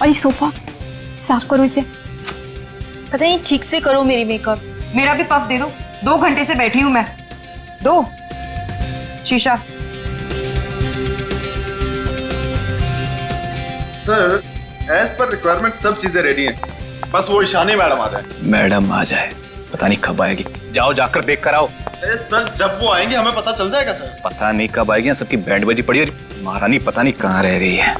और ये सोफा साफ करो इसे। पता नहीं ठीक से करो मेरी मेकअप। मेरा भी पफ दे दो, 2 घंटे से बैठी हूं मैं। दो शीशा। सर एज पर रिक्वायरमेंट सब चीजें रेडी हैं, बस वो ईशानी मैडम आ जाए। मैडम आ जाए, पता नहीं कब आएगी। जाओ जाकर देख कर आओ। अरे सर जब वो आएंगे हमें पता चल जाएगा सर। पता नहीं कब आएगी, सबकी बैंड बजी पड़ी है। महारानी पता नहीं कहाँ रह गई है।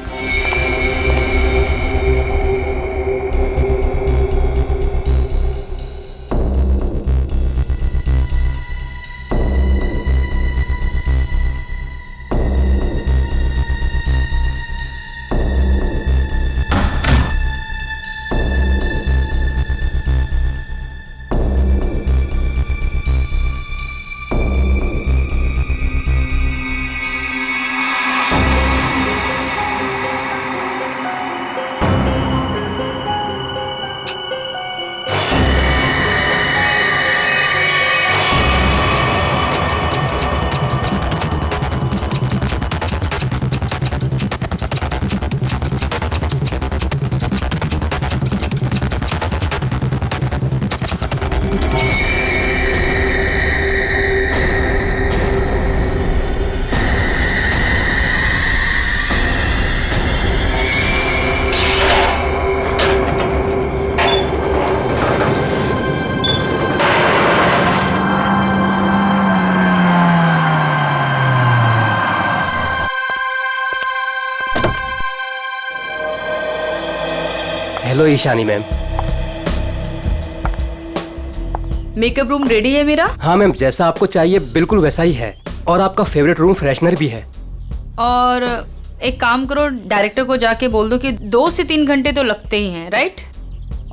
Hello Ishani ma'am. Makeup room ready है मेरा? हाँ मैम, जैसा आपको चाहिए बिल्कुल वैसा ही है, और आपका फेवरेट रूम फ्रेशनर भी है। और एक काम करो, डायरेक्टर को जाके बोल दो कि 2 से 3 घंटे तो लगते ही हैं, राइट?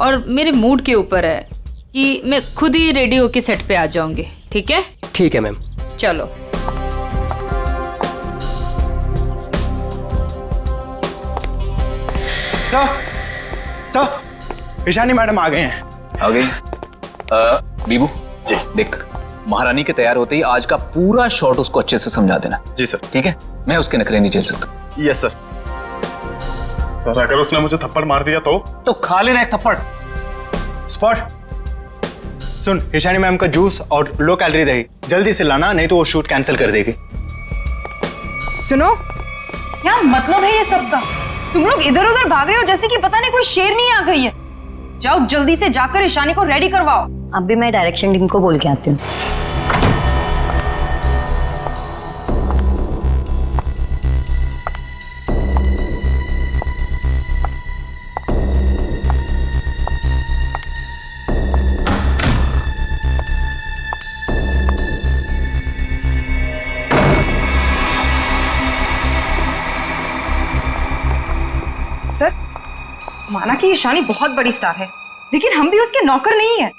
और मेरे मूड के ऊपर है कि मैं खुद ही रेडी होके सेट पे आ जाऊंगी, ठीक है? ठीक है मैम। चलो। सर ईशानी मैडम आ गए हैं। आ गई। बीबू जी देख, महारानी के तैयार होते ही आज का पूरा शॉट उसको अच्छे से समझा देना। जी सर। ठीक है, मैं उसके नखरे नहीं झेल सकता। Yes sir. सर अगर उसने मुझे थप्पड़ मार दिया तो खा लेना एक थप्पड़। स्पॉट सुन, ईशानी मैम का जूस और लो कैलोरी दही जल्दी से लाना, नहीं तो वो शूट कैंसिल कर देगी। सुनो, क्या मतलब है ये सब का? तुम लोग इधर उधर भाग रहे हो जैसे कि पता नहीं कोई शेरनी आ गई है। जाओ जल्दी से जाकर ईशानी को रेडी करवाओ। अब भी मैं डायरेक्शन टीम को बोल के आती हूँ। सर, माना कि ईशानी बहुत बड़ी स्टार है, लेकिन हम भी उसके नौकर नहीं है।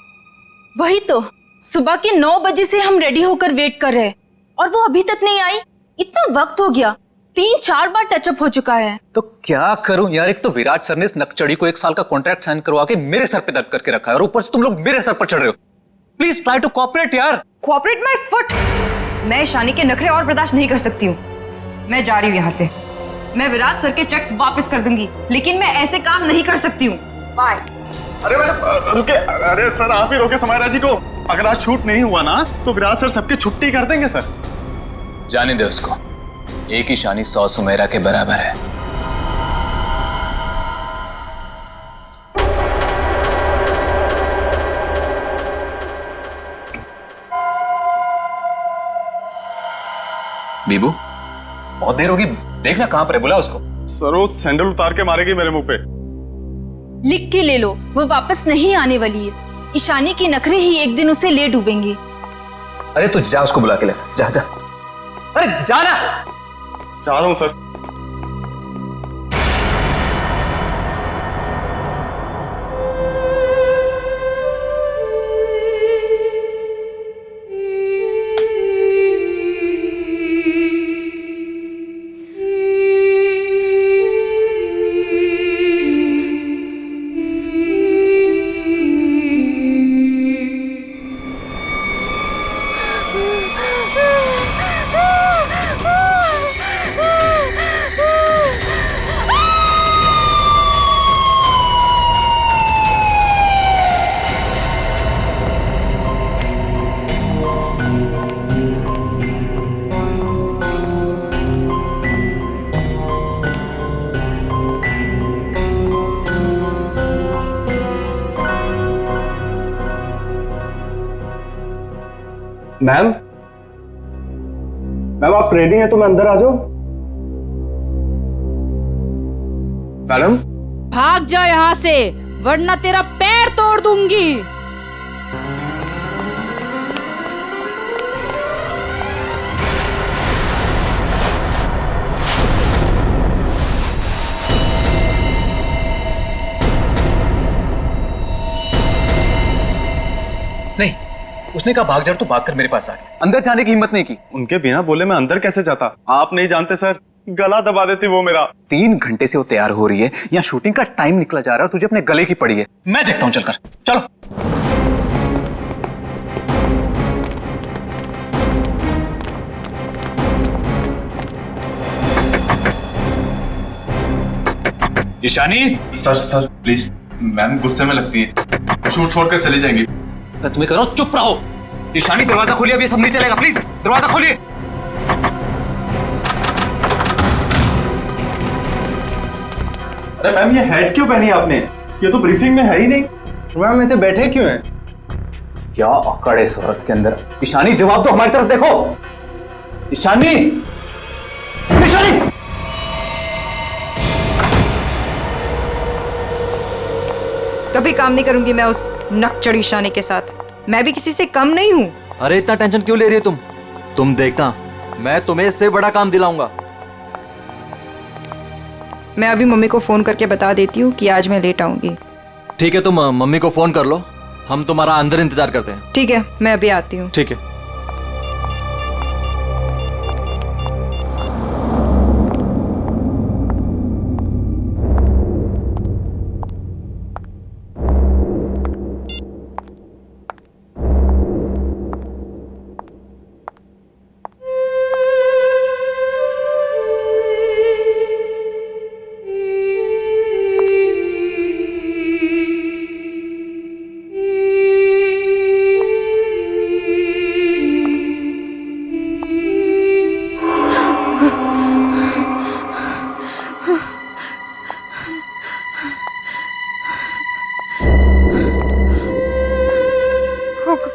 वही तो, सुबह के 9 बजे से हम रेडी होकर वेट कर रहे हैं और वो अभी तक नहीं आई। इतना वक्त हो गया, 3-4 बार टचअप हो चुका है। तो क्या करूं यार, एक तो विराट सर ने इस नकचड़ी को 1 साल का कॉन्ट्रैक्ट साइन करवा के मेरे सर पे दर्द करके रखा है, और ऊपर से तुम लोग मेरे सर पर चढ़ रहे हो। प्लीज ट्राई टू कोऑपरेट यार। Cooperate my foot. मैं ईशानी के नखरे और बर्दाश्त नहीं कर सकती हूँ। मैं जा रही हूँ यहाँ से। मैं विराट सर के चेक्स वापस कर दूंगी, लेकिन मैं ऐसे काम नहीं कर सकती हूँ। बाय। अरे मैडम रुके। अरे सर आप ही रोके समायरा जी को। अगर आज शूट नहीं हुआ ना तो विराट सर सबकी छुट्टी कर देंगे सर। जाने दे उसको, एक ईशानी 100 सुमेरा के बराबर है। बीबू बहुत देर होगी, देखना कहां पर है, बुला उसको। सर वो सैंडल उतार के मारेगी मेरे मुंह पे। लिख के ले लो, वो वापस नहीं आने वाली है। ईशानी के नखरे ही एक दिन उसे ले डूबेंगे। अरे तू जा, उसको बुला के ले। जा जा, अरे जाना। जा रहा हूं सर। मैम आप रेडी हैं तो मैं अंदर आ जाऊं? मैडम भाग जा यहाँ से, वरना तेरा पैर तोड़ दूंगी। नहीं, उसने कहा भाग जा तो भागकर मेरे पास आ गया, अंदर जाने की हिम्मत नहीं की। उनके बिना बोले मैं अंदर कैसे जाता? आप नहीं जानते सर, गला दबा देती वो मेरा। 3 घंटे से वो तैयार हो रही है, यहाँ शूटिंग का टाइम निकला जा रहा है, तुझे अपने गले की पड़ी है। मैं देखता हूँ, चलकर चलो। ईशानी। सर प्लीज, मैम गुस्से में लगती है, शूट छोड़कर चली जाएंगी। तो तुम्हें करो, चुप रहो। ईशानी दरवाजा खोलिए, अभी सब नहीं चलेगा, प्लीज दरवाजा खोलिए। अरे मैम ये हेड क्यों पहनी आपने? ये तो ब्रीफिंग में है ही नहीं। मैम ऐसे बैठे क्यों हैं? क्या अकड़ है इस औरत के अंदर। ईशानी जवाब दो, हमारी तरफ देखो। ईशानी, ईशानी। कभी काम नहीं करूंगी मैं उस नकचड़ी ईशानी के साथ। मैं भी किसी से कम नहीं हूँ। अरे इतना टेंशन क्यों ले रही हो तुम देखना, मैं तुम्हें इससे बड़ा काम दिलाऊंगा। मैं अभी मम्मी को फोन करके बता देती हूँ कि आज मैं लेट आऊंगी। ठीक है, तुम मम्मी को फोन कर लो, हम तुम्हारा अंदर इंतजार करते हैं। ठीक है, मैं अभी आती हूँ। ठीक है।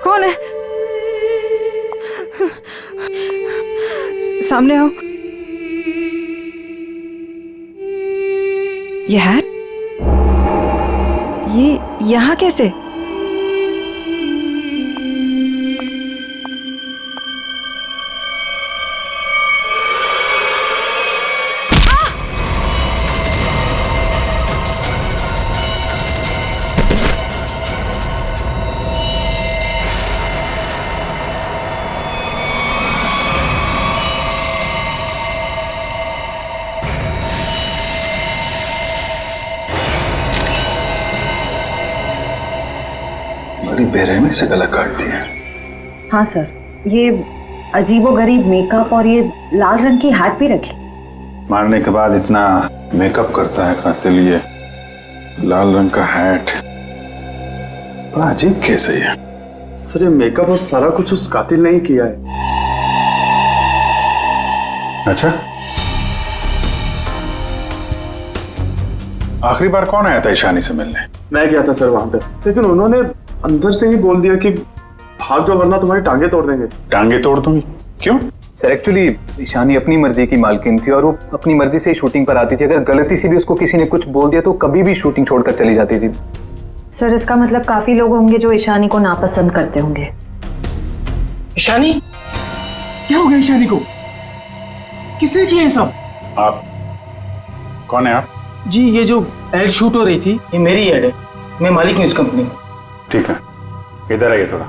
कौन है? सामने आओ। ये हैट, ये यहाँ कैसे? बड़ी बेरहमी से गला काट दिया। हाँ सर, ये अजीबोगरीब मेकअप और ये लाल रंग की हैट भी रखी। मारने के बाद इतना मेकअप करता है कातिल, ये लाल रंग का हैट बड़ा अजीब केस है ये। सर ये मेकअप और सारा कुछ उस कातिल ने ही किया है। अच्छा, आखिरी बार कौन आया था ईशानी से मिलने? मैं गया था सर वहां पे, लेकिन उन्होंने अंदर से ही बोल दिया कि भाग जाओ वरना तुम्हारी टांगे तोड़ देंगे। टांगे तोड़ दूंगी? क्यों? सर एक्चुअली ईशानी अपनी मर्जी की मालकिन थी और वो अपनी मर्जी से ही शूटिंग पर आती थी। अगर गलती से भी उसको किसी ने कुछ बोल दिया तो कभी भी शूटिंग छोड़कर चली जाती थी। सर इसका मतलब काफी लोग होंगे जो ईशानी को नापसंद करते होंगे। ईशानी, क्या हो गया ईशानी को? किसने किया ये सब? आप कौन है आप? जी ये जो एड शूट हो रही थी ये मेरी एड है, मैं मालिक हूँ इस कंपनी का। ठीक है, इधर आइए थोड़ा।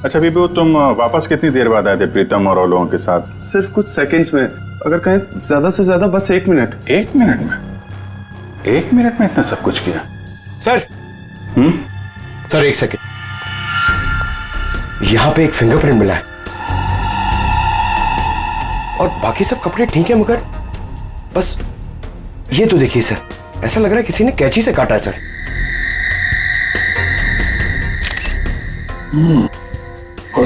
अच्छा बीबू, तुम वापस कितनी देर बाद आए थे प्रीतम और लोगों के साथ? सिर्फ कुछ सेकंड्स में, अगर कहें ज्यादा से ज्यादा बस 1 मिनट। 1 मिनट में? 1 मिनट में इतना सब कुछ किया? सर सर 1 सेकेंड, यहां पे एक फिंगरप्रिंट मिला है और बाकी सब कपड़े ठीक है, मगर बस ये तो देखिए सर, ऐसा लग रहा है किसी ने कैंची से काटा है सर। और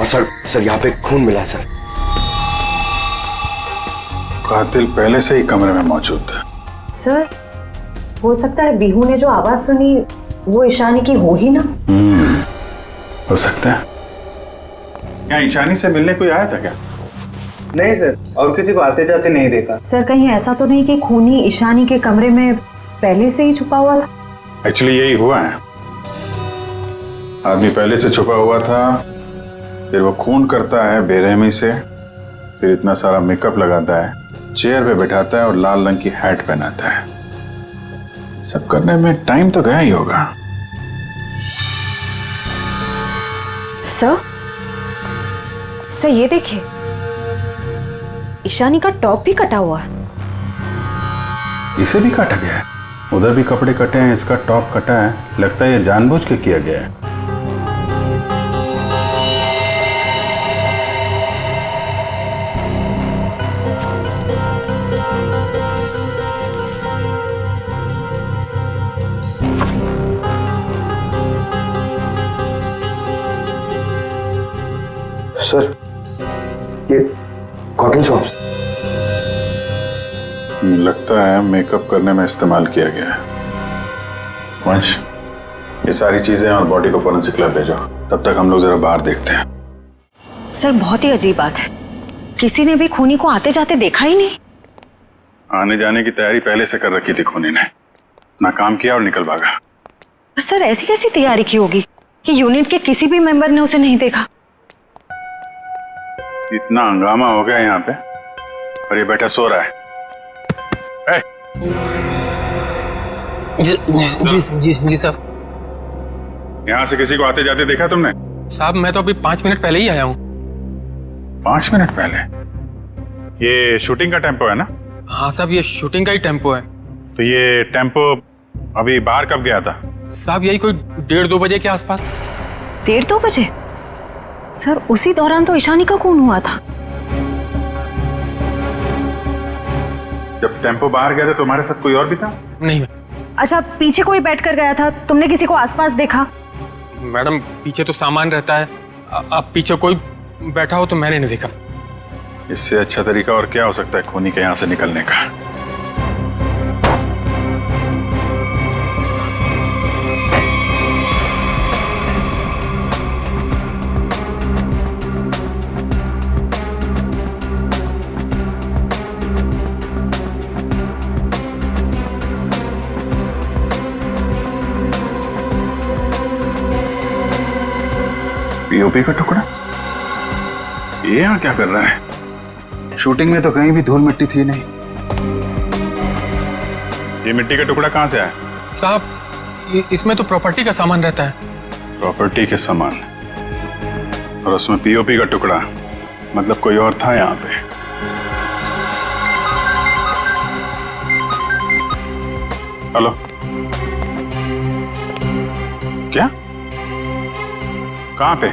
सर यहाँ पे खून मिला है सर। कातिल पहले से ही कमरे में मौजूद था। सर हो सकता है बिहू ने जो आवाज सुनी वो ईशानी की हो ही ना। हो सकता है। क्या ईशानी से मिलने कोई आया था क्या? नहीं सर, और किसी को आते जाते नहीं देखा। सर कहीं ऐसा तो नहीं कि खूनी ईशानी के कमरे में पहले से ही छुपा हुआ था? एक्चुअली यही हुआ है। आदमी पहले से छुपा हुआ था, फिर वो खून करता है बेरहमी से, फिर इतना सारा मेकअप लगाता है, चेयर पे बैठाता है और लाल रंग की हैट पहनाता है। सब करने में टाइम तो गया ही होगा। सर ये देखिए, ईशानी का टॉप भी कटा हुआ है। इसे भी काटा गया है? उधर भी कपड़े कटे हैं, इसका टॉप कटा है। लगता है ये जानबूझ के किया गया है। सर ये कॉटन स्वैप्स लगता है मेकअप करने में इस्तेमाल किया गया है। वंश, ये सारी चीजें और बॉडी को फोरेंसिक लैब भेजो। तब तक हम लोग जरा बाहर देखते हैं। सर बहुत ही अजीब बात है, किसी ने भी खूनी को आते जाते देखा ही नहीं। आने जाने की तैयारी पहले से कर रखी थी खूनी ने, नाकाम किया और निकल भागा। पर सर ऐसी कैसी तैयारी की होगी कि यूनिट के किसी भी मेंबर ने उसे नहीं देखा? इतना हंगामा हो गया यहाँ पे और ये बैठा सो रहा है। जी साहब। यहाँ से किसी को आते जाते देखा तुमने? साहब मैं तो अभी 5 मिनट पहले ही आया हूँ। 5 मिनट पहले? ये शूटिंग का टेम्पो है ना? हाँ साहब, ये शूटिंग का ही टेम्पो है। तो ये टेम्पो अभी बाहर कब गया था? साहब यही कोई 1:30-2 बजे के आसपास। 1:30-2 बजे? सर उसी दौरान तो ईशानी का खून हुआ था। जब टेम्पो बाहर गया था तुम्हारे साथ कोई और भी था? नहीं अच्छा, पीछे कोई बैठ कर गया था, तुमने किसी को आसपास देखा? मैडम, पीछे तो सामान रहता है, अब पीछे कोई बैठा हो तो मैंने नहीं देखा। इससे अच्छा तरीका और क्या हो सकता है खूनी के यहाँ से निकलने का? पीओपी का टुकड़ा? ये यहाँ क्या कर रहा है? शूटिंग में तो कहीं भी धूल मिट्टी थी नहीं। ये मिट्टी का टुकड़ा कहाँ से आया? साहब इसमें तो प्रॉपर्टी का सामान रहता है। प्रॉपर्टी के सामान? और उसमें पीओपी का टुकड़ा? मतलब कोई और था यहाँ पे? हेलो, क्या? कहाँ पे?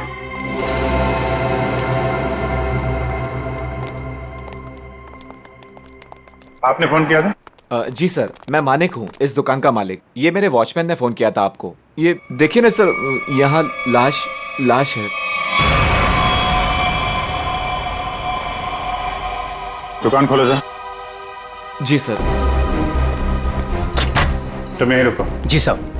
आपने फोन किया था? जी सर, मैं मानिक हूँ, इस दुकान का मालिक। ये मेरे वॉचमैन ने फोन किया था आपको। ये देखिए ना सर, यहाँ लाश है। दुकान खोलो सर। जी सर। तुम यहीं रुको। जी साहब।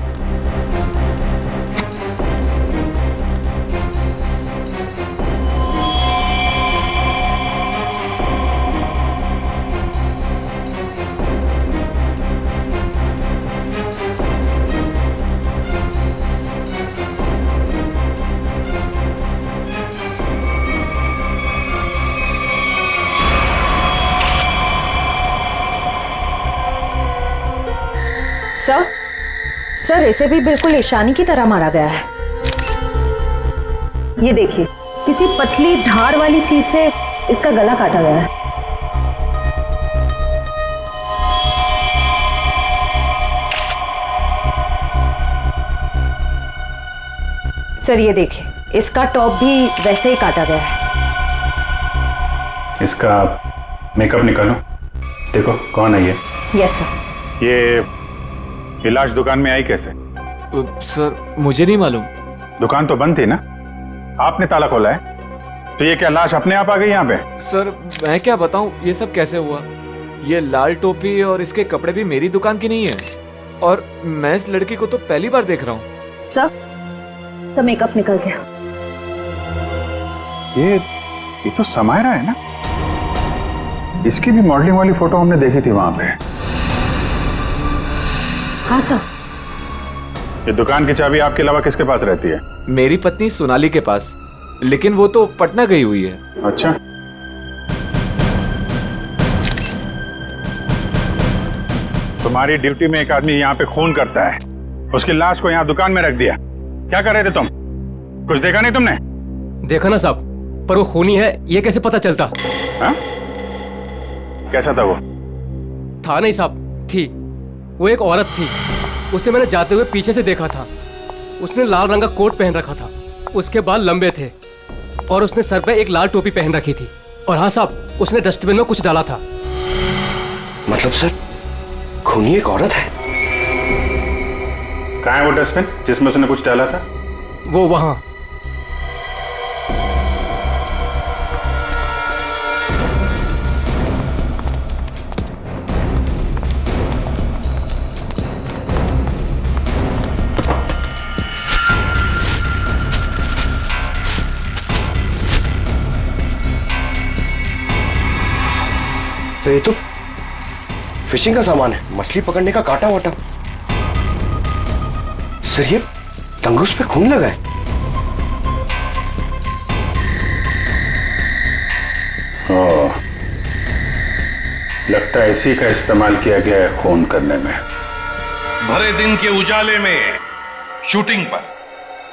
सर इसे भी बिल्कुल ईशानी की तरह मारा गया है। ये देखिए, किसी पतली धार वाली चीज से इसका गला काटा गया है। सर ये देखिए, इसका टॉप भी वैसे ही काटा गया है। इसका मेकअप निकालो, देखो कौन है ये। Yes sir. ये लाश दुकान में आई कैसे? सर मुझे नहीं मालूम। दुकान तो बंद थी ना, आपने ताला खोला है, तो ये क्या लाश अपने आप आ गई यहाँ पे? सर मैं क्या बताऊं ये सब कैसे हुआ। ये लाल टोपी और इसके कपड़े भी मेरी दुकान की नहीं है, और मैं इस लड़की को तो पहली बार देख रहा हूँ। सर मेकअप निकल गया। ये तो समायरा है ना? इसकी भी मॉडलिंग वाली फोटो हमने देखी थी वहां पे। हाँ सर। ये दुकान की चाबी आपके अलावा किसके पास रहती है? मेरी पत्नी सोनाली के पास, लेकिन वो तो पटना गई हुई है। अच्छा, तुम्हारी ड्यूटी में एक आदमी यहाँ पे खून करता है, उसकी लाश को यहाँ दुकान में रख दिया। क्या कर रहे थे तुम? कुछ देखा नहीं तुमने? देखा ना साहब, पर वो खूनी है ये कैसे पता चलता? हा? कैसा था वो? था नहीं साहब, थी। वो एक औरत थी, उसे मैंने जाते हुए पीछे से देखा था। उसने लाल रंग का कोट पहन रखा था, उसके बाल लंबे थे और उसने सर पे एक लाल टोपी पहन रखी थी। और हाँ साहब, उसने डस्टबिन में कुछ डाला था। मतलब सर, खूनी एक औरत है? कहाँ है वो डस्टबिन जिसमें उसने कुछ डाला था? वो वहां। तो ये तो फिशिंग का सामान है, मछली पकड़ने का कांटा वाटा। सर ये तंगूस पे खून लगा है। ओह, लगता है इसी का इस्तेमाल किया गया है खून करने में। भरे दिन के उजाले में शूटिंग पर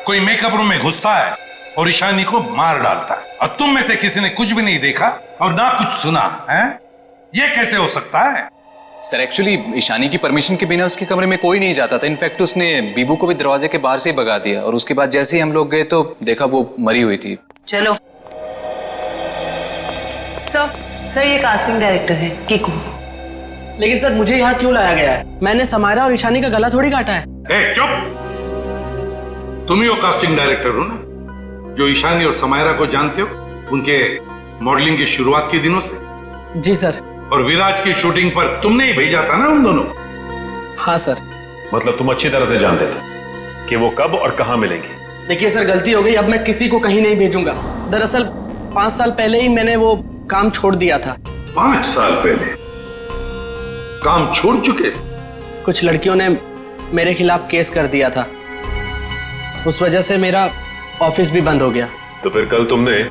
कोई मेकअप रूम में घुसता है और ईशानी को मार डालता है, और तुम में से किसी ने कुछ भी नहीं देखा और ना कुछ सुना है? ये कैसे हो सकता है? सर एक्चुअली ईशानी की परमिशन के बिना उसके कमरे में कोई नहीं जाता था। इनफैक्ट उसने बीबू को भी दरवाजे के बाहर से ही भगा दिया, और उसके बाद जैसे ही हम लोग गए तो देखा वो मरी हुई थी। चलो सर ये कास्टिंग डायरेक्टर है कीकू। लेकिन सर मुझे यहाँ क्यों लाया गया है? मैंने समायरा और ईशानी का गला थोड़ी काटा है। ए, चुप! तुम ही हो कास्टिंग डायरेक्टर हो ना, जो ईशानी और समायरा को जानते हो उनके मॉडलिंग की शुरुआत के दिनों से? जी सर। और विराज की शूटिंग पर तुमने ही भेजा था ना उन दोनों? हाँ सर। मतलब तुम अच्छी तरह से जानते थे कि वो कब और कहां मिलेंगी? देखिए सर, गलती हो गई, अब मैं किसी को कहीं नहीं भेजूंगा। दरअसल 5 साल पहले ही मैंने वो काम छोड़ दिया था। 5 साल पहले काम छोड़ चुके थे? कुछ लड़कियों ने मेरे खिलाफ केस कर दिया था, उस वजह से मेरा ऑफिस भी बंद हो गया। तो फिर कल तुमने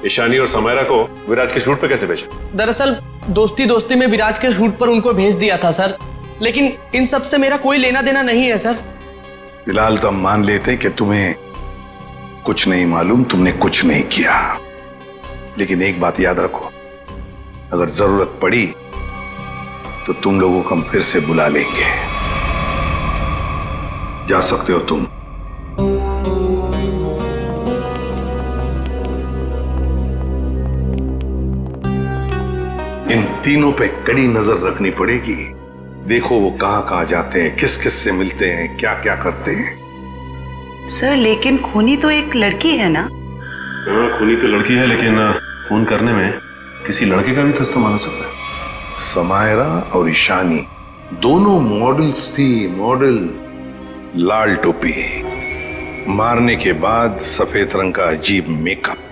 ईशानी और समायरा को विराज के शूट पे कैसे भेजा? दरअसल दोस्ती दोस्ती में विराज के शूट पर उनको भेज दिया था सर, लेकिन इन सब से मेरा कोई लेना देना नहीं है सर। फिलहाल तो हम मान लेते कि तुम्हें कुछ नहीं मालूम, तुमने कुछ नहीं किया। लेकिन एक बात याद रखो, अगर जरूरत पड़ी तो तुम लोगों को हम फिर से बुला लेंगे। जा सकते हो तुम। इन तीनों पे कड़ी नजर रखनी पड़ेगी। देखो वो कहां कहां जाते हैं, किस किस से मिलते हैं, क्या क्या करते हैं। सर लेकिन खूनी तो एक लड़की है ना? हाँ, खूनी तो लड़की है, लेकिन खून करने में किसी लड़के का भी तो इस्तेमाल हो सकता है। समायरा और ईशानी दोनों मॉडल्स थी। मॉडल, लाल टोपी, मारने के बाद सफेद रंग का अजीब मेकअप,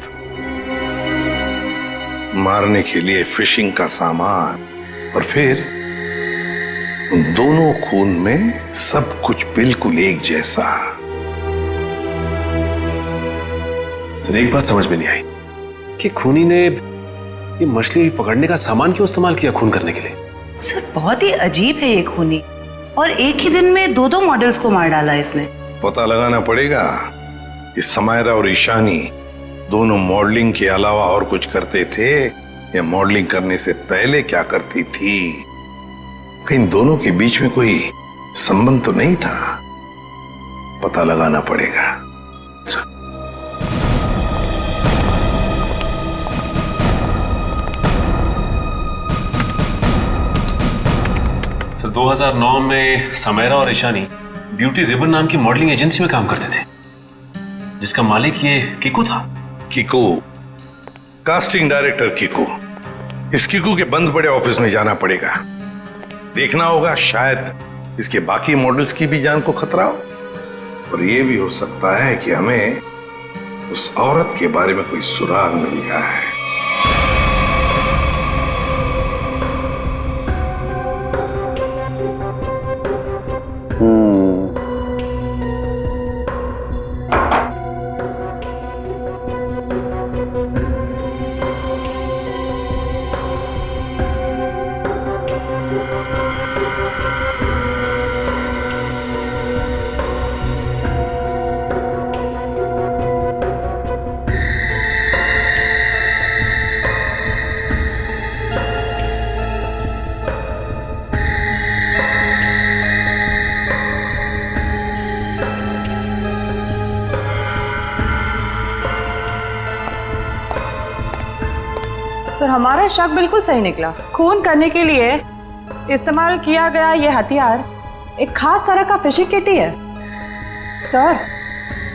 मारने के लिए फिशिंग का सामान, और फिर उन दोनों खून में सब कुछ बिल्कुल एक जैसा। तो एक बात समझ में नहीं आई कि खूनी ने ये मछली पकड़ने का सामान क्यों इस्तेमाल किया खून करने के लिए? सर बहुत ही अजीब है ये खूनी, और एक ही दिन में 2 मॉडल्स को मार डाला इसने। पता लगाना पड़ेगा कि समायरा और ईशानी दोनों मॉडलिंग के अलावा और कुछ करते थे या मॉडलिंग करने से पहले क्या करती थी। कहीं दोनों के बीच में कोई संबंध तो नहीं था, पता लगाना पड़ेगा। सर 2009 में समायरा और ईशानी ब्यूटी रिबन नाम की मॉडलिंग एजेंसी में काम करते थे, जिसका मालिक ये कीकू था। Kiku, casting director Kiku. इस कीकू के बंद पड़े ऑफिस में जाना पड़ेगा, देखना होगा शायद इसके बाकी मॉडल्स की भी जान को खतरा हो, और यह भी हो सकता है कि हमें उस औरत के बारे में कोई सुराग मिल जाए। सर हमारा शक बिल्कुल सही निकला। खून करने के लिए इस्तेमाल किया गया ये हथियार एक खास तरह का फिशिंग किट ही है। सर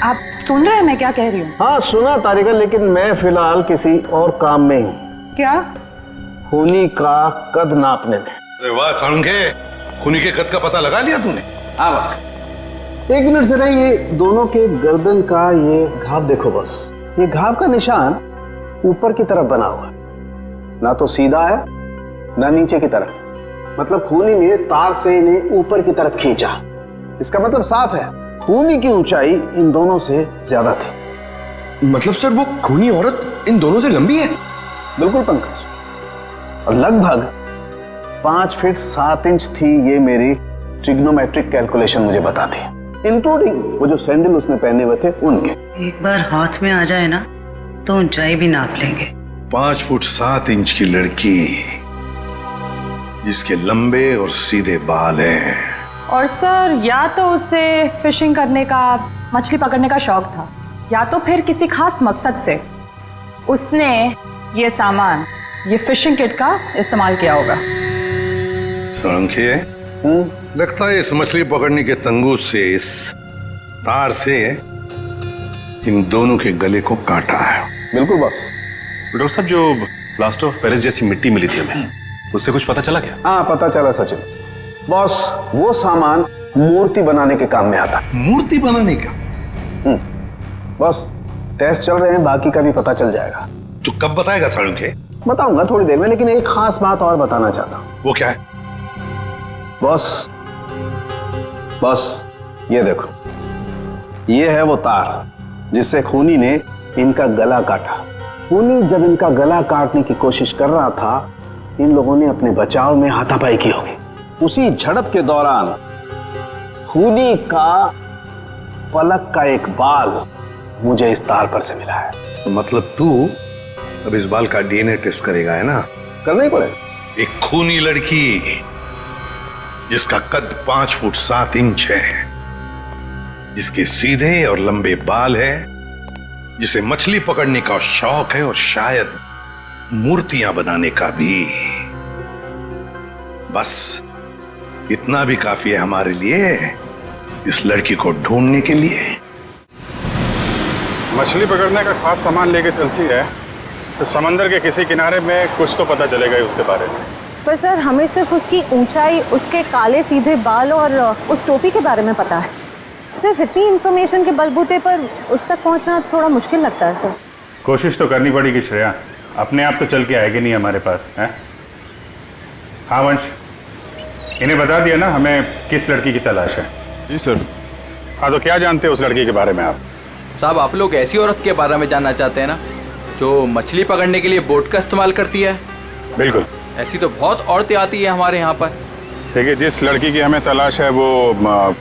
आप सुन रहे हैं मैं क्या कह रही हूँ? हाँ सुना तारिका, लेकिन मैं फिलहाल किसी और काम में हूँ। क्या? खूनी का कद नापने में। अरे वाह साळुंखे, खूनी के कद का पता लगा लिया तूने? हाँ बस एक मिनट जरा, ये दोनों के गर्दन का ये घाव देखो बस। ये घाव का निशान ऊपर की तरफ बना हुआ है, ना तो सीधा है ना नीचे की तरफ। मतलब खूनी ने तार से इन्हें ऊपर की तरफ खींचा। इसका मतलब साफ है, खूनी की ऊंचाई इन दोनों से ज्यादा थी। मतलब सर वो खूनी औरत इन दोनों से लंबी है? बिल्कुल पंकज, और लगभग 5 फीट 7 इंच थी। ये मेरी ट्रिग्नोमेट्रिक कैलकुलेशन मुझे बताती है, इंक्लूडिंग वो जो सैंडल उसने पहने हुए थे उनके। एक बार हाथ में आ जाए ना तो ऊंचाई भी नाप लेंगे। 5 फुट 7 इंच की लड़की जिसके लंबे और सीधे बाल हैं। और सर या तो उसे फिशिंग करने का, मछली पकड़ने का शौक था, या तो फिर किसी खास मकसद से उसने ये सामान, ये फिशिंग किट का इस्तेमाल किया होगा। साळुंखे, लगता है इस मछली पकड़ने के तंगूर से, इस तार से इन दोनों के गले को काटा है। बिल्कुल बॉस। डॉक्टर साहब, जो प्लास्टर ऑफ पेरिस जैसी मिट्टी मिली थी हमें, उससे कुछ पता चला क्या? हाँ पता चला सचिन। बॉस वो सामान मूर्ति बनाने के काम में आता है। मूर्ति बनाने का? बॉस टेस्ट चल रहे हैं, बाकी का भी पता चल जाएगा। तो कब बताएगा साळुंखे? बताऊंगा थोड़ी देर में, लेकिन एक खास बात और बताना चाहता हूँ। वो क्या है? बॉस ये देखो, ये है वो तार जिससे खूनी ने इनका गला काटा। खूनी जब इनका गला काटने की कोशिश कर रहा था, इन लोगों ने अपने बचाव में हाथापाई की होगी। उसी झड़प के दौरान खूनी का पलक का एक बाल मुझे इस तार पर से मिला है। तो मतलब तू अब इस बाल का डीएनए टेस्ट करेगा, है ना? करना ही पड़ेगा। एक खूनी लड़की जिसका कद 5 फुट 7 इंच है, जिसके सीधे और लंबे बाल है, जिसे मछली पकड़ने का शौक है और शायद मूर्तियां बनाने का भी। बस इतना भी काफी है हमारे लिए, इस लड़की को ढूंढने के लिए। मछली पकड़ने का खास सामान लेके चलती है तो समंदर के किसी किनारे में कुछ तो पता चलेगा ही उसके बारे में। पर सर हमें सिर्फ उसकी ऊंचाई, उसके काले सीधे बाल और उस टोपी के बारे में पता है। सिर्फ इतनी इंफॉर्मेशन के बलबूते पर उस तक पहुंचना थोड़ा मुश्किल लगता है सर। कोशिश तो करनी पड़ेगी श्रेया, अपने आप तो चल के आएगी नहीं हमारे पास, है? हाँ वंश, इन्हें बता दिया ना हमें किस लड़की की तलाश है? जी सर। हाँ तो क्या जानते हैं उस लड़की के बारे में आप? साहब आप लोग ऐसी औरत के बारे में जानना चाहते हैं ना जो मछली पकड़ने के लिए बोट का इस्तेमाल करती है? बिल्कुल। ऐसी तो बहुत औरतें आती है हमारे यहाँ पर। देखिए, जिस लड़की की हमें तलाश है वो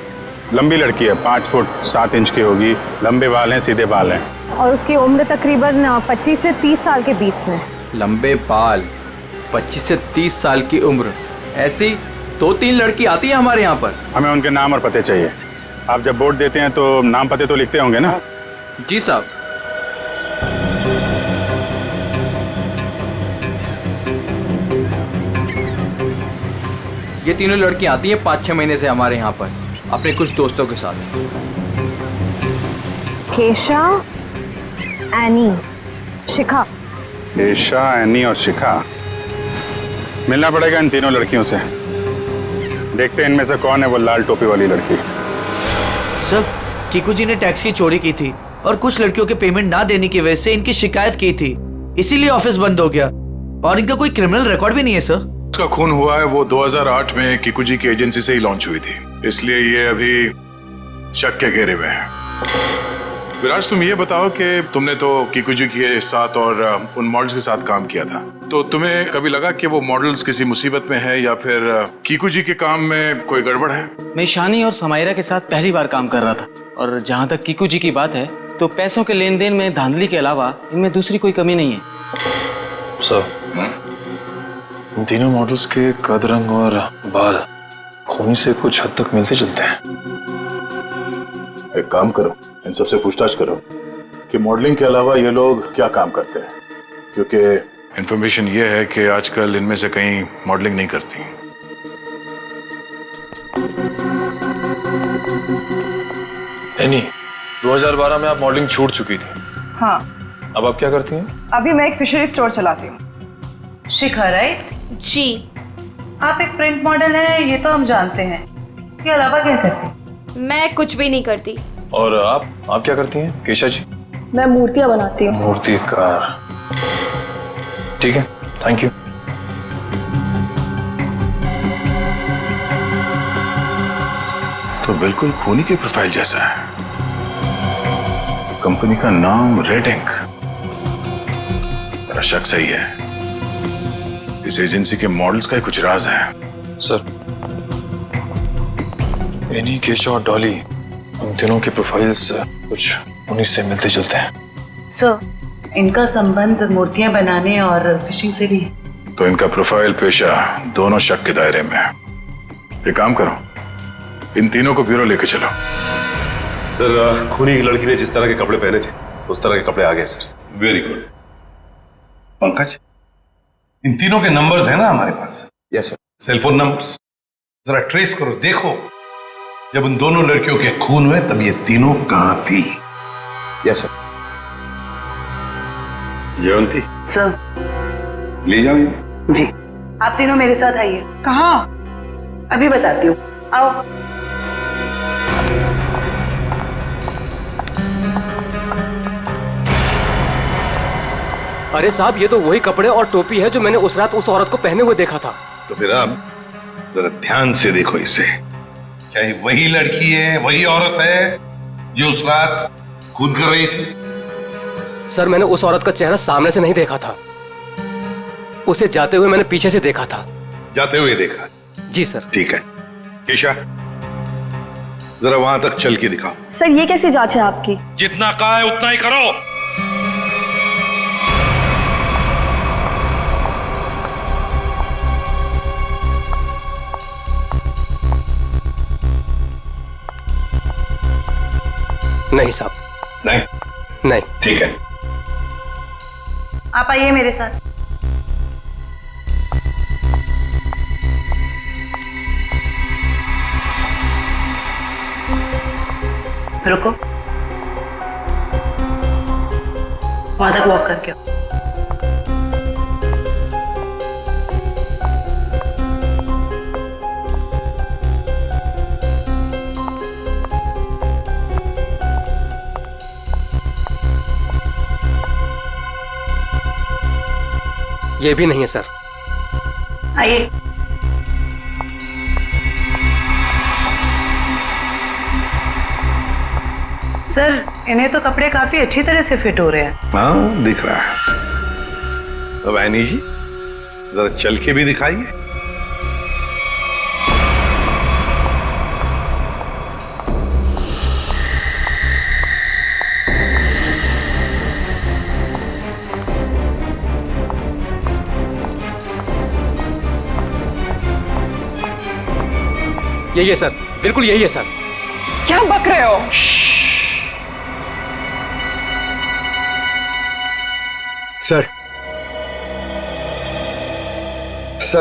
लंबी लड़की है, 5 फुट 7 इंच की होगी, लंबे बाल हैं, सीधे बाल हैं, और उसकी उम्र तकरीबन 25 से 30 साल के बीच में। लंबे बाल, 25 से 30 साल की उम्र, ऐसी 2-3 लड़की आती है हमारे यहाँ पर। हमें उनके नाम और पते चाहिए। आप जब वोट देते हैं तो नाम पते तो लिखते होंगे ना? जी साहब। ये तीनों लड़कियां आती हैं 5-6 महीने से हमारे यहाँ पर अपने कुछ दोस्तों के साथ। केशा, एनी, शिखा। केशा, एनी और शिखा। मिलना पड़ेगा इन तीनों लड़कियों से। देखते हैं इनमें से कौन है वो लाल टोपी वाली लड़की। सर कीकू जी ने टैक्स की चोरी की थी, और कुछ लड़कियों के पेमेंट ना देने की वजह से इनकी शिकायत की थी, इसीलिए ऑफिस बंद हो गया। और इनका कोई क्रिमिनल रिकॉर्ड भी नहीं है सर। उसका खून हुआ है वो 2008 में किकुजी की एजेंसी से ही लॉन्च हुई थी, इसलिए ये अभी शक के घेरे में है। विराज, तुम ये बताओ कि तुमने तो किकुजी के साथ और उन मॉडल्स के साथ काम किया था, तो तुम्हें कभी लगा कि वो मॉडल्स किसी मुसीबत में है या फिर किकुजी के काम में कोई गड़बड़ है? मैं ईशानी और समायरा के साथ पहली बार काम कर रहा था, और जहाँ तक किकुजी की बात है तो पैसों के लेन देन में धांधली के अलावा इनमें दूसरी कोई कमी नहीं है। सर, इन तीनों मॉडल्स के कद, रंग और बाल खूनी से कुछ हद तक मिलते जुलते हैं। एक काम करो, इन सबसे पूछताछ करो कि मॉडलिंग के अलावा ये लोग क्या काम करते हैं, क्योंकि इंफॉर्मेशन ये है कि आजकल इनमें से कहीं मॉडलिंग नहीं करती। एनी, 2012 में आप मॉडलिंग छूट चुकी थी, हाँ। अब आप क्या करती हैं? अभी मैं एक फिशरी स्टोर चलाती हूँ। शिखा, राइट? जी। आप एक प्रिंट मॉडल है, ये तो हम जानते हैं। इसके अलावा क्या करती? मैं कुछ भी नहीं करती। और आप क्या करती हैं केशा जी? मैं मूर्तियाँ बनाती हूँ। मूर्तिकार, ठीक है, थैंक यू। तो बिल्कुल खूनी की प्रोफाइल जैसा है। कंपनी का नाम रेड इंक। मेरा शक सही है, इस एजेंसी के मॉडल्स का ही कुछ राज है। सर, एनी, केशा और डॉली, उन तीनों के प्रोफाइल्स कुछ उन्हीं से मिलते जुलते हैं। सर, इनका संबंध मूर्तियां बनाने और फिशिंग से भी है। तो इनका प्रोफाइल पेशा दोनों शक के दायरे में है। एक काम करो, इन तीनों को ब्यूरो लेके चलो। सर, खूनी लड़की ने जिस तरह के कपड़े पहने थे उस तरह के कपड़े आ गए सर। Very good. पंकज, इन तीनों के नंबर्स हैं ना हमारे पास? Yes sir. सेलफोन नंबर्स जरा ट्रेस करो, देखो जब उन दोनों लड़कियों के खून हुए तब ये तीनों कहां थी। Yes sir. जयंती सर, ले जाओ ये। जी। आप तीनों मेरे साथ आइए। कहाँ? अभी बताती हूँ, आओ। अरे साहब, ये तो वही कपड़े और टोपी है जो मैंने उस रात उस औरत को पहने हुए देखा था। तो फिर अब जरा ध्यान से देखो इसे। क्या ये वही लड़की है, वही औरत है जो उस रात खून कर रही थी? सर, मैंने उस औरत का चेहरा सामने से नहीं देखा था, उसे जाते हुए मैंने पीछे से देखा था। जाते हुए देखा? जी सर। ठीक है, केशा जरा वहां तक चल के दिखाओ। सर, ये कैसी जांच है आपकी? जितना कहा है उतना ही करो। नहीं साहब। नहीं? नहीं। ठीक है, आप आइए मेरे साथ। रुको, वहां तक वॉक करके आओ। ये भी नहीं है सर। आइए। सर, इन्हें तो कपड़े काफी अच्छी तरह से फिट हो रहे हैं। हाँ, दिख रहा है। अब ऐनी जी जरा चल के भी दिखाइए। यही है सर, बिल्कुल यही है सर। क्या बक रहे हो? सर,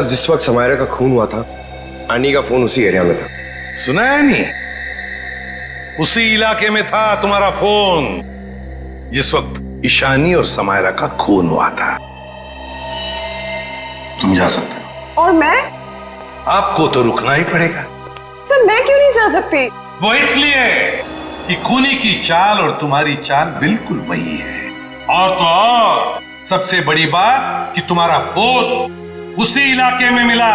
जिस वक्त समायरा का खून हुआ था, आनी का फोन उसी एरिया में था। सुना है नहीं? उसी इलाके में था तुम्हारा फोन जिस वक्त ईशानी और समायरा का खून हुआ था। तुम जा सकते हो। और मैं? आपको तो रुकना ही पड़ेगा। सर, मैं क्यों नहीं जा सकती? वो इसलिए कि खूनी की चाल और तुम्हारी चाल बिल्कुल वही है। और तो और सबसे बड़ी बात कि तुम्हारा फोन उसी इलाके में मिला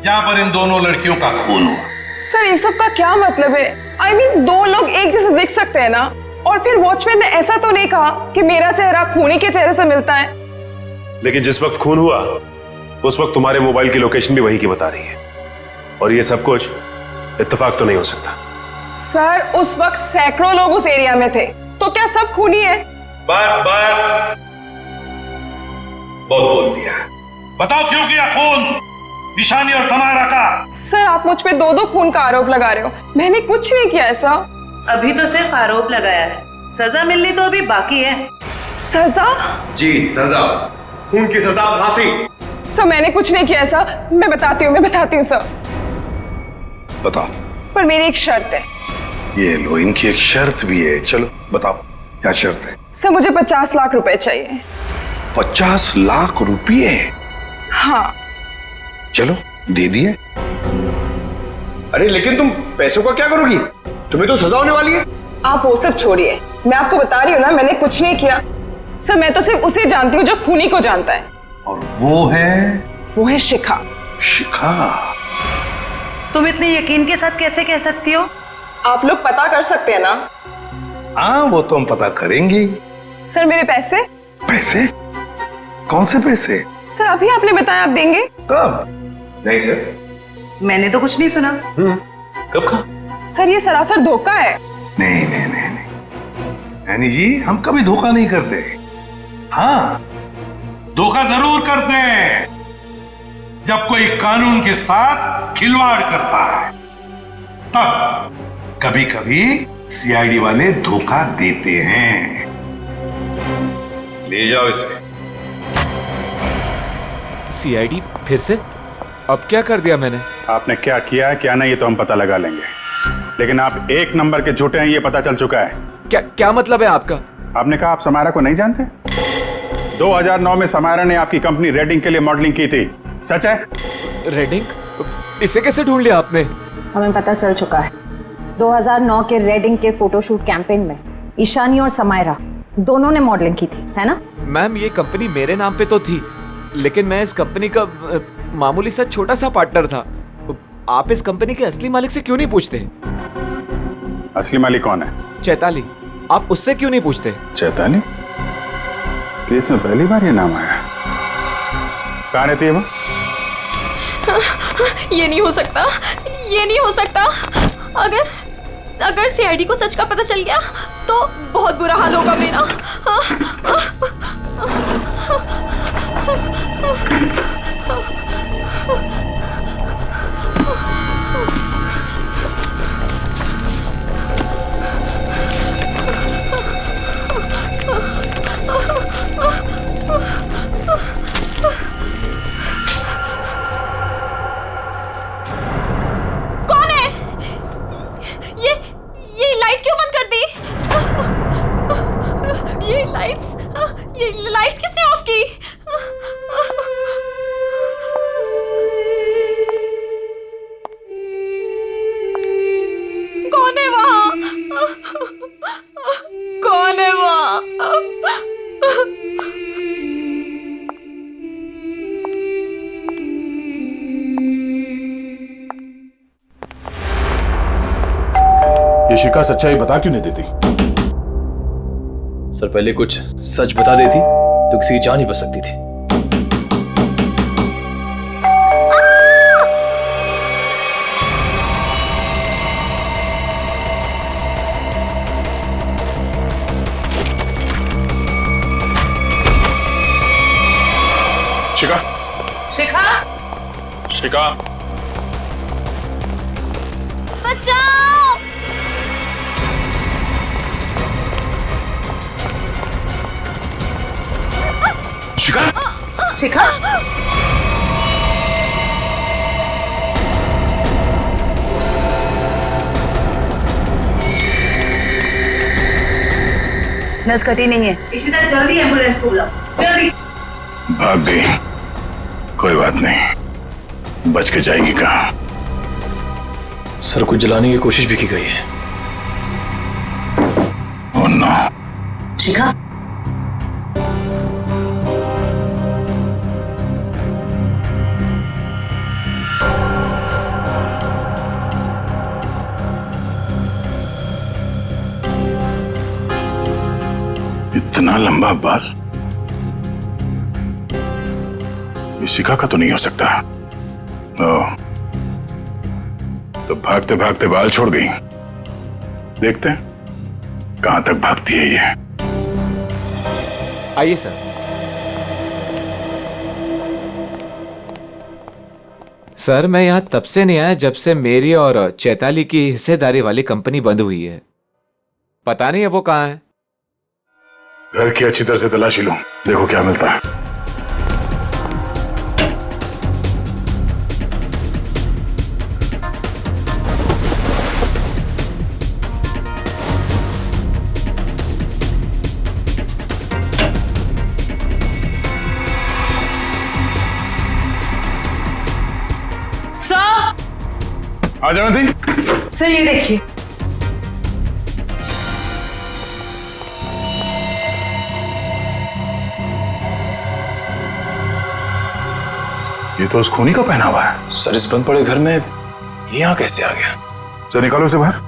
जहां पर इन दोनों लड़कियों का खून हुआ। सर इन सब का क्या मतलब है? I mean, दो लोग एक जैसे दिख सकते हैं ना? और फिर वॉचमैन ने ऐसा तो नहीं कहा कि मेरा चेहरा खूनी के चेहरे से मिलता है। लेकिन जिस वक्त खून हुआ उस वक्त तुम्हारे मोबाइल की लोकेशन भी वही की बता रही है, और ये सब कुछ इत्तेफाक तो नहीं हो सकता। सर उस वक्त सैकड़ों लोग उस एरिया में थे, तो क्या सब खूनी है? बस बस, बहुत बोल दिया। बताओ क्यों किया खून ईशानी और समायरा का? सर आप मुझ पे दो खून का आरोप लगा रहे हो, मैंने कुछ नहीं किया ऐसा। अभी तो सिर्फ आरोप लगाया है, सजा मिलनी तो अभी बाकी है। सजा? जी सजा, खून की सजा फांसी। सर मैंने कुछ नहीं किया ऐसा, मैं बताती हूँ सर। बताओ। पर मेरी एक शर्त है। ये लो, इनकी एक शर्त भी है। चलो बताओ क्या शर्त है? सर मुझे 50 लाख रुपए चाहिए। 50 लाख रुपये? हाँ। चलो दे दिए। अरे लेकिन तुम पैसों का क्या करोगी? तुम्हें तो सजा होने वाली है। आप वो सब छोड़िए, मैं आपको बता रही हूँ ना, मैंने कुछ नहीं किया। सर मैं तो सिर्फ उसे जानती हूँ जो खूनी को जानता है। और वो है शिखा। शिखा? तुम इतने यकीन के साथ कैसे कह सकती हो? आप लोग पता कर सकते हैं ना? हाँ वो तो हम पता करेंगे। सर मेरे पैसे? पैसे? कौन से पैसे? सर अभी आपने बताया आप देंगे। कब? नहीं सर, मैंने तो कुछ नहीं सुना। कब कहा? सर ये सरासर धोखा है। नहीं यानी जी हम कभी धोखा नहीं करते। हाँ धोखा जरूर करते हैं जब कोई कानून के साथ खिलवाड़ करता है, तब कभी कभी सीआईडी वाले धोखा देते हैं। ले जाओ इसे। सीआईडी फिर से? अब क्या कर दिया मैंने? आपने क्या किया है क्या नहीं ये तो हम पता लगा लेंगे, लेकिन आप एक नंबर के झूठे हैं ये पता चल चुका है। क्या मतलब है आपका? आपने कहा आप समायरा को नहीं जानते? 2009 में समायरा ने आपकी कंपनी रेडिंग के लिए मॉडलिंग की थी, सच है? रेडिंग? इसे कैसे ढूंढ लिया आपने? हमें पता चल चुका है। 2009 के रेडिंग के फोटोशूट कैंपेन में ईशानी और समायरा दोनों ने मॉडलिंग की थी, है ना? मैम ये कंपनी मेरे नाम पे तो थी, लेकिन मैं इस कंपनी का मामूली सा छोटा सा पार्टनर था। आप इस कंपनी के असली मालिक से क्यों नहीं पूछते? असली मालिक कौन है? चैताली। आप उससे क्यों नहीं पूछते? चैताली? इस केस में पहली बार ये नाम आया। कहाँ रहती है वो? ये नहीं हो सकता, ये नहीं हो सकता। अगर सीआईडी को सच का पता चल गया तो बहुत बुरा हाल होगा मेरा। कौन है? ये लाइट क्यों बंद कर दी? ये लाइट्स किसने ऑफ की? कौन है वहां? कौन है वहां? ये शिखा सच्चाई बता क्यों नहीं देती? सर पहले कुछ सच बता देती तो किसी की जान ही बच सकती थी। शिखा, शिखा, शिखा, बचाओ! शिखा, शिखा, नस कटी नहीं है। इशिता जल्दी एम्बुलेंस को बुलाओ, जल्दी। भाग गई, कोई बात नहीं, बच के जाएगी कहाँ? सर को जलाने की कोशिश भी की गई है। शिखा, इतना लंबा बाल ये शिखा का तो नहीं हो सकता। तो भागते भागते बाल छोड़ गई। देखते हैं कहां तक भागती है ये। आइए सर। सर मैं यहां तब से नहीं आया जब से मेरी और चैताली की हिस्सेदारी वाली कंपनी बंद हुई है। पता नहीं है वो कहां है। घर की अच्छी तरह से तलाशी लो, देखो क्या मिलता है। आ जाना थी। सर ये देखिए, ये तो उस खूनी का पहना हुआ है। सर इस बंद पड़े घर में ये यहाँ कैसे आ गया? चल निकालो उसे बाहर।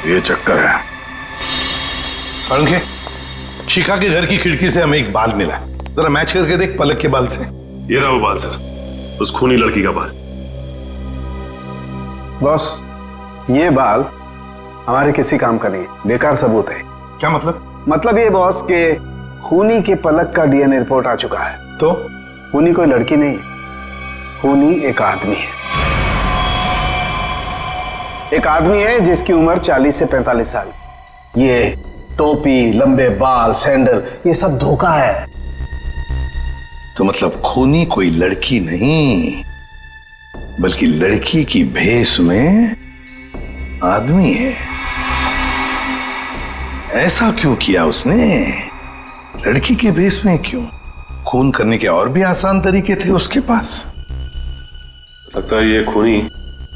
ये चक्कर है। सारंगे, शिखा के घर की खिड़की से हमें एक बाल मिला, जरा मैच करके देख पलक के बाल से। ये रहा वो बाल सर, उस खूनी लड़की का बाल। बॉस, ये बाल हमारे किसी काम का नहीं, बेकार सबूत है। क्या मतलब? मतलब ये बॉस के खूनी के पलक का डीएनए रिपोर्ट आ चुका है। तो खूनी कोई लड़की नहीं, खूनी एक आदमी है। एक आदमी है जिसकी उम्र 40 से 45 साल। ये टोपी, लंबे बाल, सैंडल, ये सब धोखा है। तो मतलब खूनी कोई लड़की नहीं बल्कि लड़की की भेष में आदमी है। ऐसा क्यों किया उसने? लड़की के भेष में क्यों? खून करने के और भी आसान तरीके थे उसके पास। लगता है ये खूनी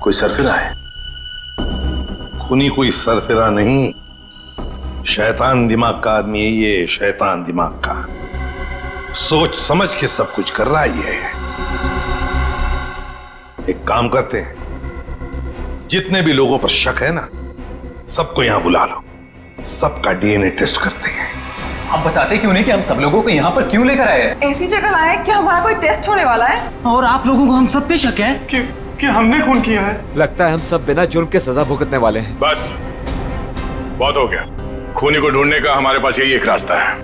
कोई सरफिरा है। खूनी कोई सरफिरा नहीं, शैतान दिमाग का आदमी है ये, शैतान दिमाग का। सोच समझ के सब कुछ कर रहा है ये। एक काम करते हैं, जितने भी लोगों पर शक है ना, सबको यहां बुला लो, सबका डीएनए टेस्ट करते हैं। आप बताते क्यों नहीं कि हम सब लोगों को यहाँ पर क्यों लेकर आए हैं? ऐसी जगह लाए कि हमारा कोई टेस्ट होने वाला है। और आप लोगों को हम सब पे शक है कि हमने खून किया है। लगता है हम सब बिना जुर्म के सजा भुगतने वाले हैं। बस बहुत हो गया। खूनी को ढूंढने का हमारे पास यही एक रास्ता है।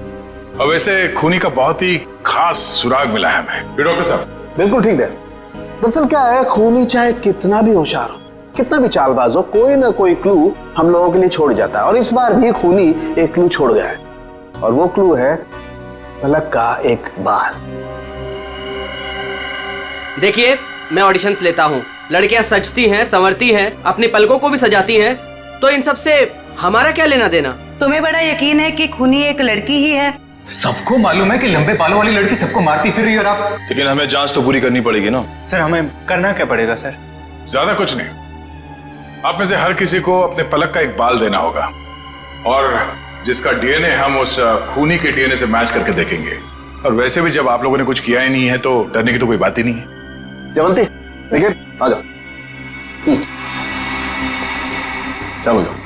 और वैसे खूनी का बहुत ही खास सुराग मिला है हमें। डॉक्टर साहब बिल्कुल ठीक है। दरअसल क्या है, खूनी चाहे कितना भी होशियार हो, कितना भी चालबाज हो, कोई ना कोई क्लू हम लोगों के लिए छोड़ जाता है। और इस बार भी खूनी एक क्लू छोड़ गया है, और वो क्लू है पलक का एक बाल। देखिए, मैं ऑडिशंस लेता हूँ, लड़कियां सजती हैं, संवरती हैं, अपनी पलकों को भी सजाती हैं, तो इन सब से हमारा क्या लेना देना? तुम्हें बड़ा यकीन है कि खूनी एक लड़की ही है? सबको मालूम है कि लंबे बालों वाली लड़की सबको मारती फिर रही है। और आप, लेकिन हमें जांच तो पूरी करनी पड़ेगी ना। सर हमें करना क्या पड़ेगा सर? ज्यादा कुछ नहीं, आप में से हर किसी को अपने पलक का एक बाल देना होगा, और जिसका डीएनए हम उस खूनी के डीएनए से मैच करके देखेंगे। और वैसे भी जब आप लोगों ने कुछ किया ही नहीं है तो डरने की तो कोई बात ही नहीं है। जयवंती, देखिए आ जाओ। चलो जाओ।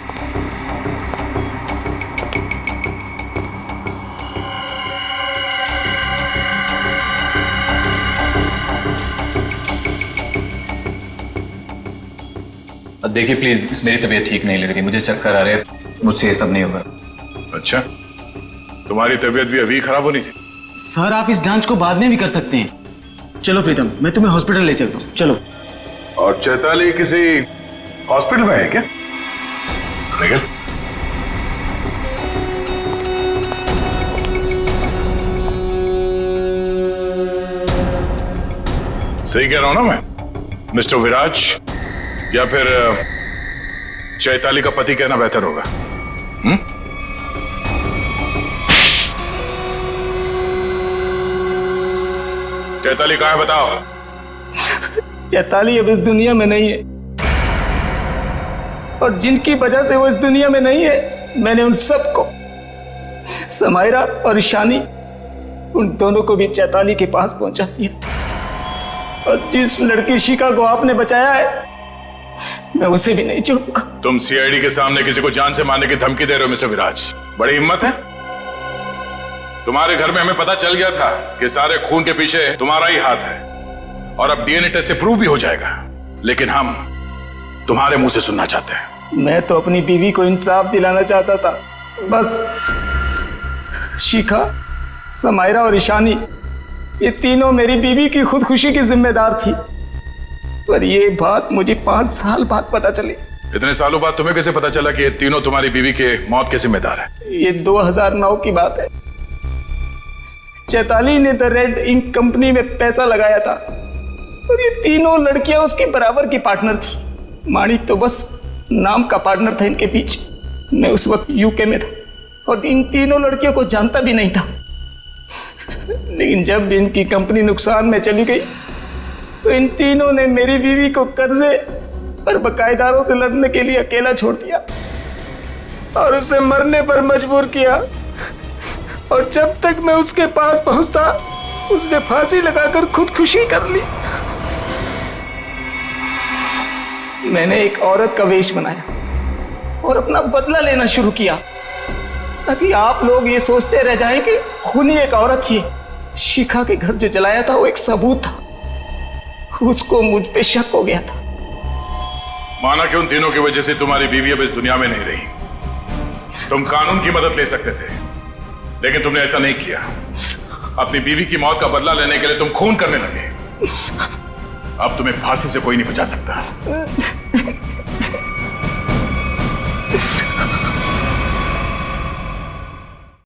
देखिए प्लीज, मेरी तबीयत ठीक नहीं लग रही, मुझे चक्कर आ रहे हैं, मुझसे ये सब नहीं होगा। अच्छा, तुम्हारी तबीयत भी अभी खराब होनी थी? सर आप इस जांच को बाद में भी कर सकते हैं। चलो प्रीतम, मैं तुम्हें हॉस्पिटल ले चलता हूँ, चलो। और चैताली किसी हॉस्पिटल में है क्या? निकल। सही कह रहा हूं ना मैं? मिस्टर विराज, या फिर चैताली का पति कहना बेहतर होगा। चैताली कहाँ है बताओ। चैताली अब इस दुनिया में नहीं है, और जिनकी वजह से वो इस दुनिया में नहीं है, मैंने उन सबको, समायरा और ईशानी, उन दोनों को भी चैताली के पास पहुंचा दिया। और जिस लड़की शिखा को आपने बचाया है, मैं उसे भी नहीं छोड़ूंगा। तुम सीआईडी के सामने किसी को जान से मारने की धमकी दे रहे हो मिस्टर विराज, बड़ी हिम्मत है। तुम्हारे घर में हमें पता चल गया था कि सारे खून के पीछे तुम्हारा ही हाथ है, और अब डीएनए टेस्ट से प्रूव भी हो जाएगा, लेकिन हम तुम्हारे मुंह से सुनना चाहते हैं। मैं तो अपनी बीवी को इंसाफ दिलाना चाहता था, बस शिखा, समायरा और ईशानी, ये तीनों मेरी बीवी की खुदकुशी की जिम्मेदार थी। पर ये बात मुझे 5 साल बाद पता चली। इतने सालों बाद तुम्हें कैसे पता चला कि ये तीनों तुम्हारी बीवी के मौत के जिम्मेदार है? ये 2009 की बात है। चैताली ने द रेड इंक कंपनी में पैसा लगाया था, और ये तीनों लड़कियां उसके बराबर की पार्टनर थी। माणिक तो बस नाम का पार्टनर था इनके पीछे। मैं उस वक्त यूके में था और इन तीनों लड़कियों को जानता भी नहीं था। लेकिन जब इनकी कंपनी नुकसान में चली गई तो इन तीनों ने मेरी बीवी को कर्जे और बकायेदारों से लड़ने के लिए अकेला छोड़ दिया और उसे मरने पर मजबूर किया। और जब तक मैं उसके पास पहुंचता, उसने फांसी लगाकर खुदकुशी कर ली। मैंने एक औरत का वेश बनाया और अपना बदला लेना शुरू किया, ताकि आप लोग ये सोचते रह जाएं कि खूनी एक औरत थी। शिखा के घर जो जलाया था वो एक सबूत था, उसको मुझ पे शक हो गया था। माना कि उन तीनों की वजह से तुम्हारी बीवी अब इस दुनिया में नहीं रही। तुम कानून की मदद ले सकते थे, लेकिन तुमने ऐसा नहीं किया। अपनी बीवी की मौत का बदला लेने के लिए तुम खून करने लगे। अब तुम्हें फांसी से कोई नहीं बचा सकता।